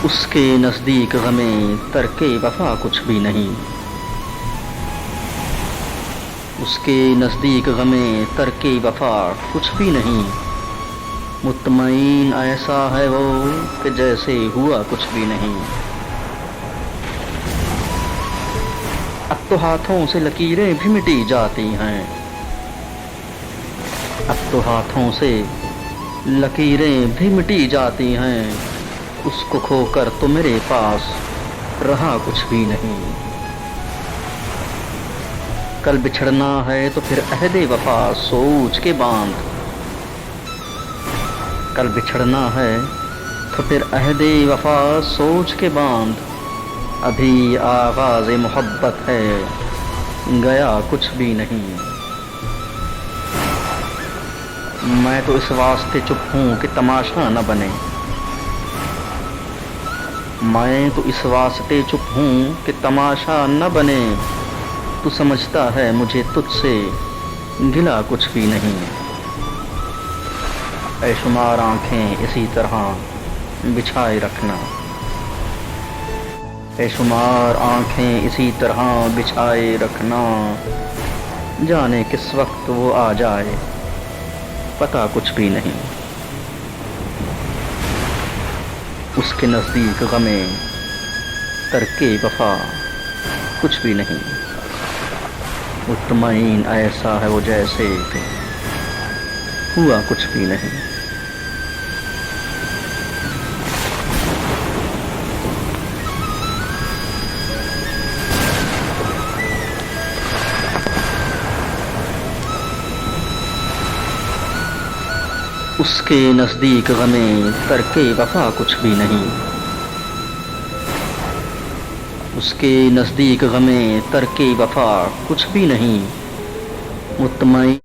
اس کے نزدیک غمیں ترک وفا کچھ بھی نہیں، اس کے نزدیک غمیں ترک وفا کچھ بھی نہیں، مطمئن ایسا ہے وہ کہ جیسے ہوا کچھ بھی نہیں۔ اب تو ہاتھوں سے لکیریں بھی مٹی جاتی ہیں، اب تو ہاتھوں سے لکیریں بھی مٹی جاتی ہیں، اس کو کھو کر تو میرے پاس رہا کچھ بھی نہیں۔ کل بچھڑنا ہے تو پھر عہد وفا سوچ کے باندھ، کل بچھڑنا ہے تو پھر عہد وفا سوچ کے باندھ، ابھی آغاز محبت ہے گیا کچھ بھی نہیں۔ میں تو اس واسطے چپ ہوں کہ تماشا نہ بنے، میں تو اس واسطے چپ ہوں کہ تماشا نہ بنے، تو سمجھتا ہے مجھے تجھ سے گلا کچھ بھی نہیں۔ اے شمار آنکھیں اسی طرح بچھائے رکھنا، اے شمار آنکھیں اسی طرح بچھائے رکھنا، جانے کس وقت وہ آ جائے پتہ کچھ بھی نہیں۔ اس کے نزدیک غمیں ترک وفا کچھ بھی نہیں، مطمئن ایسا ہے وہ جیسے کہ ہوا کچھ بھی نہیں۔ اس کے نزدیک غمیں ترک وفا کچھ بھی نہیں، اس کے نزدیک غمیں ترک وفا کچھ بھی نہیں، مطمئن